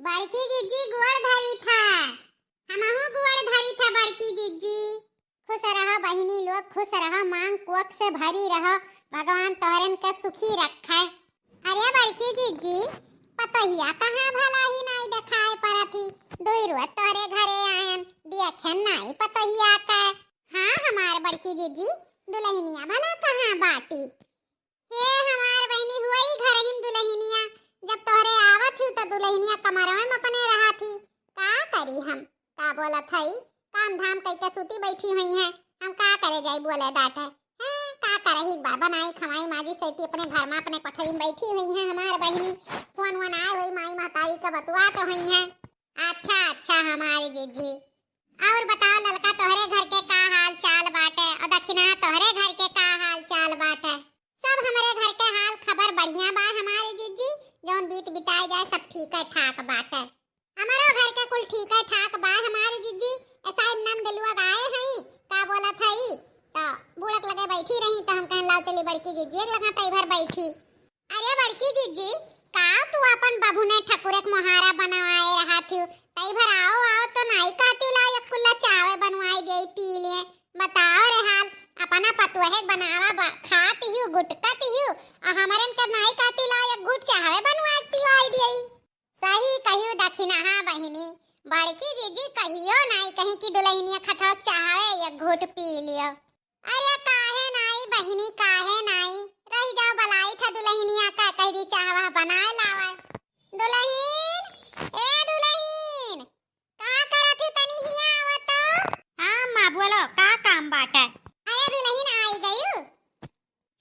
बड़की जिज्जी गुड़ धरी था। हमहू गुड़ धरी था बड़की जिज्जी। खुश रहो बहिनी लोग, खुश रहो, मांग कोख से भरी रहो, भगवान तोहरन के सुखी रखे। अरे बड़की जिज्जी, पतहिया कहाँ भला ही नहीं देखाए परथी। दुई रोज तोरे घरे आयन, देखे नहीं पतहिया के। हाँ हमार बड़की जिज्जी, दुल्हनिया भला कहाँ बाटी। हे हमार बहनी हुई घर हिम दुल्हनिया, जब तोहरे आवत ही तो दुल्हनिया कमरवा में अपने रहा थी। का करी हम, का बोलत हई, काम धाम कई के सूती बैठी हुई है, हम का करे जाई बोले डांटे हैं। का करही बा, बनाई खवाई माजी सैती अपने घर में अपने कोठरी में बैठी हुई है हमार बहनी। फोन वन आए हुई माई महतारी का बतुआ तो हुई है। अच्छा अच्छा हमारी जिज्जी, और बताओ ललका तोहरे घर के का हाल चाल बाटे, और दक्षिणा तोहरे घर के का हाल चाल बाटे। सब हमारे घर के हाल खबर बढ़िया बा हमारी जिज्जी, जौन बीत बिताए जाए सब ठीक है ठाक बाटे। हमारो घर के कुल ठीक है ठाक बा हमारी जिज्जी। ऐसा नम दिलवा गाए हई, का बोलत हई तो बुड़क लगे बैठी रही तो हम कहन लाओ चली बड़की जिज्जी एक लगा तई भर बैठी। अरे बड़की जिज्जी, का तू अपन बाबू ने ठकुरे के मोहारा बनवाए रहा थी, तई भर आओ आओ तो नहीं काती ला एक कुल्ला चावल बनवाई देई पी लिए। बताओ रे हाल, अपना पतुहे बनावा खाती हूँ गुटकती हूँ, और हमरन के नहीं काती ला एक घुट चावल बनवाई पीवाई देई। सही कहियो दक्षिणा हाँ बहिनी, बड़की जिज्जी कहियो नहीं कहीं की दुल्हनिया खटो चाहे एक घुट पी लियो। अरे काहे नहीं बहिनी काहे नहीं, रह जाओ बलाई था दुल्हनिया का कह दी चाहवा बनाए लावा। दुल्हन ए दुल्हन, का करत ही तनी हिया आवत तो। हां मां बोलो का काम बाटे। अरे दुल्हन आई गई।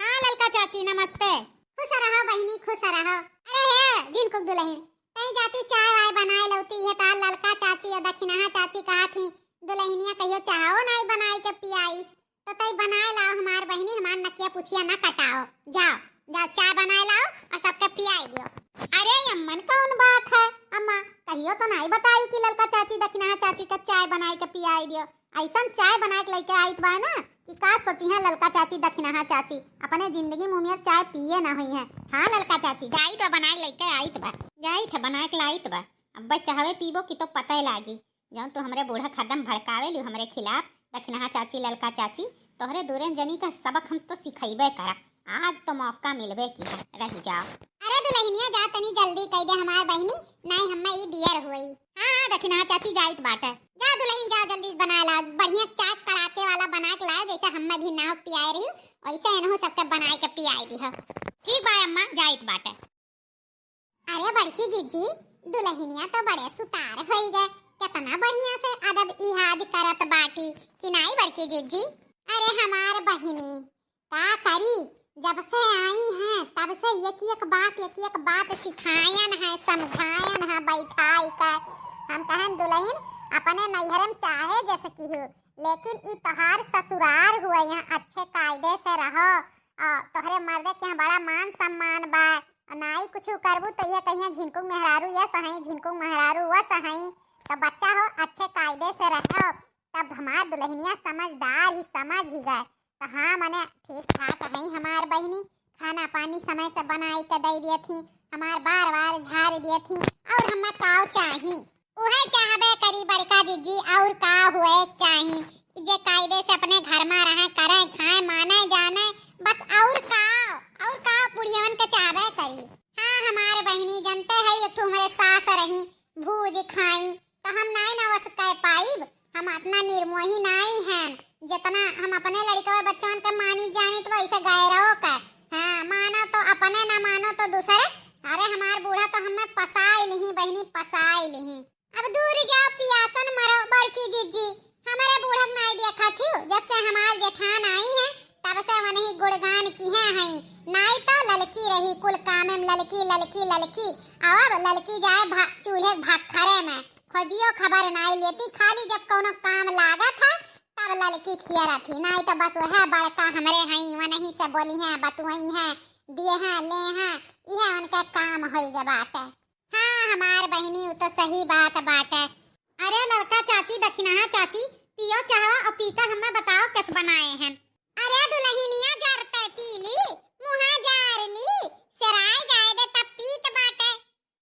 हां ललका चाची नमस्ते। खुश रहो बहिनी खुश रहो। अरे हे जिनको दुल्हन कहीं जाती चाय वाय बनाए लौती है ताल ललका चाची और दक्षिणा चाची कहा थी दुल्हनिया कहियो चाहो नहीं बनाई के पियाई, तो तई बनाए लाओ हमार बहनी, हमार नकिया पुछिया ना कटाओ। जाओ जाओ चाय बनाए लाओ और सबके पियाई दियो। अरे अम्मन कौन बात है अम्मा, कहियो तो नहीं बताई कि ललका चाची दक्षिणा चाची का चाय बनाए के पियाई दियो। ऐसा चाय बनाए के लेके आईत बा ना कि का सोची है ललका चाची दक्षिणा चाची अपने जिंदगी में चाय पिए ना हुई है। हाँ ललका चाची जाई तो बनाए लेके आईत बा, जाई थे बनाए के लाईत बा। अब चाहवे पीबो कि तो पता ही लागी, जौन तो हमरे बूढ़ा खदम भड़कावे लू हमरे खिलाफ दक्षिणा चाची ललका चाची, तोहरे दूरन जनी का सबक हम तो सिखाइबे करा। आज तो मौका मिलबे की है, रह जाओ। अरे दुल्हनिया जा तनी जल्दी कह दे हमार बहनी, नहीं हम्मे ई दियर होई। हां दक्षिणा चाची जाइत बाटे, जा दुल्हन जा जल्दी बना ला, बढ़िया चाय कड़ाके वाला बना के लाए जैसे हम्मे भी नाव पियाए रही वैसे इनहु सबके बनाए के पियाई दी है। ठीक बा अम्मा जाइत बाटे। अरे बड़की जिज्जी, दुल्हनिया तो बड़े सुतार होई गए, कितना बढ़िया से अदब इहाद करत बाटी कि नहीं बड़की जिज्जी। अरे हमार बहिनी का करी, जब से आई हैं तब से एक एक बात सिखायन है समझायन है बैठाई कर। हम कहन दुल्हन अपने नैहरम चाहे जैसे की हो, लेकिन ई तोहार ससुराल हुआ, यहाँ अच्छे कायदे से रहो, तोहरे मर्दे के यहाँ बड़ा मान सम्मान बा, नाई कुछ करबू तो ये कहिया झिनकू मेहरारू या सहाई झिनकू मेहरारू व सहाई, तो बच्चा हो अच्छे कायदे से रहो। तब हमार दुल्हनिया समझदार ही समझ ही गए, तो हाँ मने ठीक ठाक है हमार बहनी, खाना पानी समय से बनाई के दे दिए थी, हमार बार बार झाड़ दिए थी, और हमें काव चाही उहे चाहबे करी बड़का जिज्जी, और का हुए चाही जे कायदे से अपने घर में रहे करे खाए माने जाने बस, और का बुढ़ियवन के चाहबे करी। हाँ हमार बहनी जनते है ये तुम्हारे सास रही भूज खाई तो हम नहीं ना वस कह पाइब, हम अपना निर्मोही नहीं हैं, जितना हम अपने लड़का बच्चों के मानी जानी तो वैसे गैरों का। हाँ मानो तो अपने ना मानो तो दूसरे। अरे हमार बूढ़ा तो हमें पसाई नहीं बहनी पसाई नहीं। अब दूर जाओ पियासन मरो बड़की जिज्जी, हमारे बूढ़ा नहीं देखा थी जब से हमार जेठान आई है तब से वही गुणगान की है नहीं तो ललकी रही कुल काम में ललकी ललकी ललकी, और ललकी जाए चूल्हे भाखरे में खोजियो खबर नहीं लेती, खाली जब कोनो काम लागत है तब ललकी खिया थी, नहीं तो बस वह बड़का हमरे हई वही से बोली है बतुई है दिए हैं ले हैं, यह उनका काम हो गया बाटे। हाँ हमार बहनी तो सही बात बाटे। अरे ललका चाची दक्षिणा चाची पियो चाहवा और पीका हमें बताओ किस बनाए हैं। अरे दुल्हनिया जरते पी ली मुहा जार ली, सराय जाए दे तब पीत बाटे।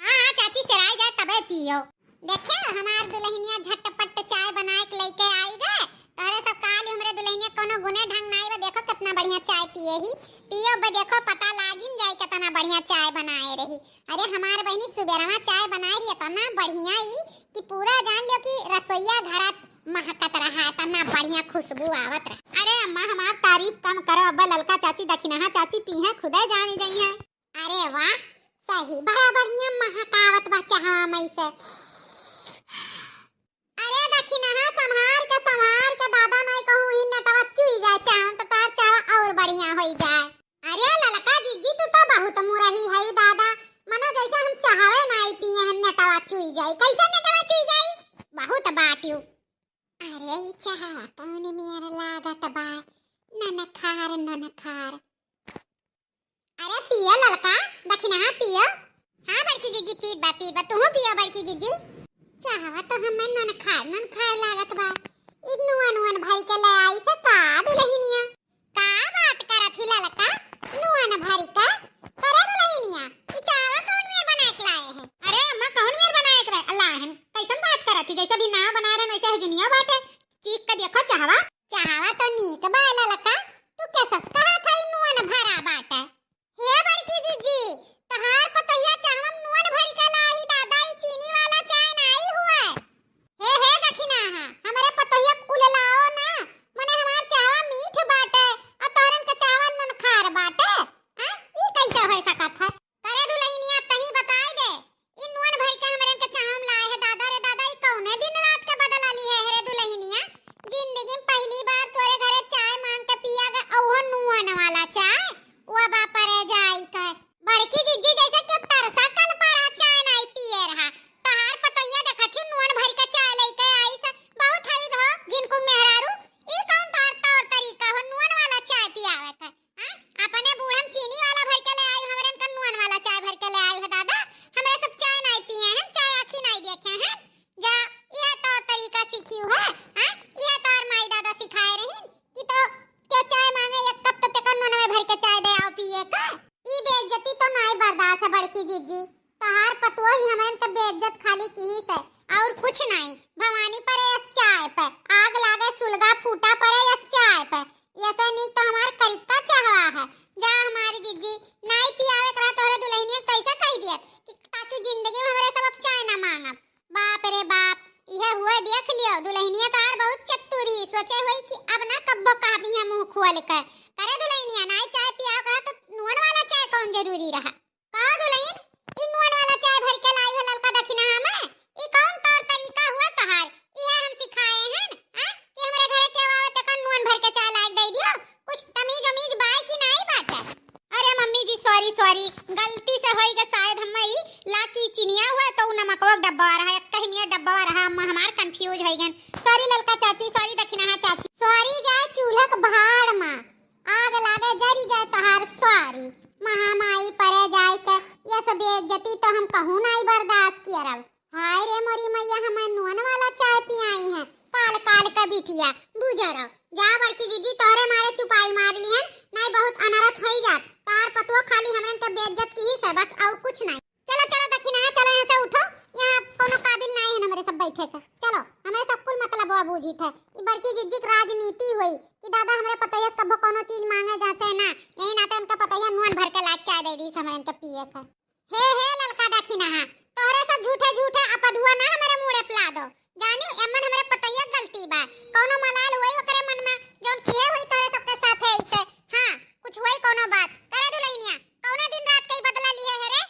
हाँ चाची सराय जाए तबे पी पियो। देखे हमार दुल्हनिया झटपट चाय बनाए के लेके आई गए। तोरे सब काल हमरे दुल्हनिया कोनो गुने ढंग नहीं बा। देखो कितना बढ़िया चाय पिए ही। पियो बे देखो पता लागिन जाए कितना बढ़िया चाय बनाए रही। अरे हमार बहनी सुबेरवा चाय बनाए रही इतना बढ़िया ही कि पूरा जान लो कि रसोईया घर महकत रहा। इतना बढ़िया खुशबू आवत रहा। अरे अम्मा हमार तारीफ कम करो। अब ललका चाची दखिनहा चाची पीहे खुदे जानी गई है। अरे वाह सही बड़ा बढ़िया महकावत बा चाह मई से। अरे दखिनहा संभाल के दादा नहीं कहूं इन नटवा चुई जाए चाह तो तार चाह और बढ़िया होई जाए। अरे ललका जीजी तू तो बहुत मुरही है दादा। मनो जैसे हम चाहवे नहीं पिए हम नटवा चुई जाए। कैसे नटवा चुई जाए? बहुत बाटियो। अरे ई चाह कौन मेरा लागत बा ननखार। अरे पियो ललका दखिनहा पियो। हां बड़की जीजी पी बा तू पियो बड़की जीजी। चाहवा तो हमें ननखार लागत बा। नुअन भाई के ले आई से का दुल्हनिया का बात करत ही ललका। नुअन भाई का करे दुल्हनिया ई चाहवा कौन में बनाए के लाए है? अरे अम्मा कौन में बनाए के अल्लाह है कैसन बात करत ही जैसे भी ना बना रहे वैसे हजनिया बाटे। चीख के देखो चाहवा तो नीक बा ललका। तू कैसे कहा था नुअन भरा बाटे? हे बड़की जीजी तहार पतैया चाहवा नुअन भरी के लाई दादा ई चीनी वाला चाय नहीं हुआ। हे दखिना हमारे पतैया कुल लाओ ना। मने हमार चाहवा मीठ बाटे और तोरन के चाहवा ननखार बाटे। हां ई कैसे होय सकत है? करे दुल्हनिया तही बताई दे। ई नुअन भरी के हमरे के चाहवा लाए है दादा रे दादा। ई कौने दिन रात के बदला ली है रे दुल्हनिया। जिंदगी में पहली बार तोरे घरे चाय मांग के पिया गे और वो नुअन वाला चाय। वो बापा रे जाई कर बड़की जीजी जैसे के तरसा कल पड़ा चाय नहीं पिए रहा। तहार पतैया देखत ही नुअन भर के चाय लेके आई से बहुत हई धो जिनको मेहरारू ई कौन तौर तरीका हो नुअन वाला चाय पियावे का। हां अपने बूढ़म चीनी वाला भर के ले आई हमरे के नुअन वाला चाय भर के ले आई है दादा। हमरे सब चाय नहीं पिए हैं चाय आखी नहीं देखे हैं। जा ये तौर तरीका सीखियो है। हां ये तौर माई दादा सिखाए रही कि तो के चाय मांगे एक कप तो तेका नुअन में भर के चाय दे आओ पिए का। ई बेइज्जती तो नहीं बर्दाश्त है बड़की जीजी। तहार पतुआ ही हमन के बेइज्जत खाली की ही से और कुछ नहीं। भवानी परे इस चाय पे आग लागे सुलगा फूटा परे इस चाय पे। ऐसा नहीं तो हमार करिका चाहवा है। जा हमारी जीजी नहीं पियावे करा तोरे दुल्हनिया कैसे कह दिया कि ताकि जिंदगी में हमरे सब चाय ना मांगब। बाप रे बाप इहे हुए देख लियो दुल्हनिया तार बहुत चतुरी सोचे हुई कि अब ना कब्बो काबी है मुंह खोल के। करे दुल्हनिया नहीं चाय पिया करा तो नुअन वाला चाय कौन जरूरी रहा? का दुल्हन ई नुअन वाला चाय भर के लाई है ललका दखिना हमें। ई कौन तौर तरीका हुआ तहार? इहे हम सिखाए हैं हां कि हमरे घरे के आवे त कौन नुअन भर के चाय लाई दे दियो। कुछ तमीज बाय की नहीं बाटे। अरे मम्मी जी सॉरी गलती से होई गे शायद हमई लाकी चिनिया हुआ तो नमकवा डब्बा रहा एक कहीं डब्बा रहा हमार कंफ्यूज हो गन। सॉरी ललका चाची सॉरी दखिना चाची। सॉरी जाए चूल्हा के भाड़ में आग लागे जरी जाए तहार सॉरी। महामाई परे जाए के ये सब बेइज्जती तो हम कहूं नहीं बर्दाश्त किया रब। हाय रे मोरी मैया हमें नुअन वाला चाय पियाई है काल का बिटिया बुझा रहो। जा बड़की जीजी तोरे मारे चुपाई मार ली है नहीं बहुत अनरत होई जात। तार पतुआ खाली हमन के बेइज्जत की ही बस और कुछ नहीं। चलो दखिना चलो यहाँ से उठो। यहाँ कोनो काबिल नहीं है हमरे सब बैठे के। चलो हमें सब कुल मतलब बूझी थे। ई बड़की जीजी की राजनीति हुई कि दादा हमरे पतैया कब कोनो चीज मांगे जाते ना यही नाते उनका पतैया नुअन भर के लाच चाय दे दी हमरे के पिए का। हे ललका दखिना तोहरे सब झूठे अपदुआ ना हमरे मुंह पे ला दो। जानी एमन हमरे पतैया गलती बा कोनो मलाल होई ओकरे मन में जोन किए हुई तोरे सबके साथ है ऐसे। हां कुछ होई कोनो बात करे दुल्हनिया कौने दिन रात कई बदला ली है रे?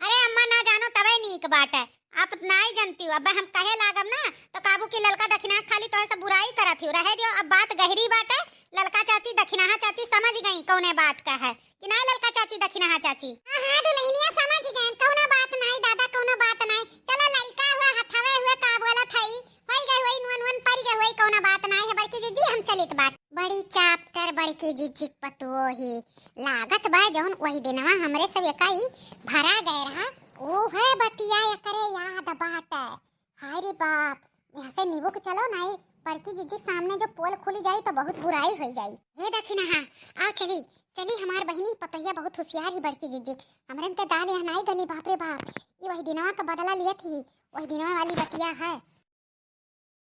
अरे अम्मा ना जानो तबे नीक बात है। आप नहीं जानती हो अब हम कहे लागब ना तो काबू की ललका दखिना खाली तोहे सब बुराई करत ही रहे दियो। अब बात गहरी बात है। ललका चाची दखिना चाची समझ गई कौने बात का है कि ना ललका चाची दखिना चाची। हां दुल्हनिया समझ गई कौनो बात नहीं दादा कौनो बात नहीं। चलो लड़का हुआ हथवे हुए का बोला थई होई गई होई नुअन पड़ गई होई कौनो बात नहीं है बड़की जीजी हम चलित बात। बड़ी चाप कर बड़की जीजी पतुओ ही लागत बा जौन वही दिनवा हमरे सब एकाई भरा गए रहा ओ है बतिया करे याद बात है। हाय रे बाप यहाँ से नींबू के चलो नहीं बड़की जीजी सामने जो पोल खुली जाई तो बहुत बुराई हो जाई। हे दखिना आ चली चली हमार बहिनी पतैया बहुत होशियार ही बड़की जीजी। हमरन के दाल यहाँ नहीं गली, बाप रे बाप। ये वही दिनवा का बदला लिया थी, वही दिनवा वाली बतिया है।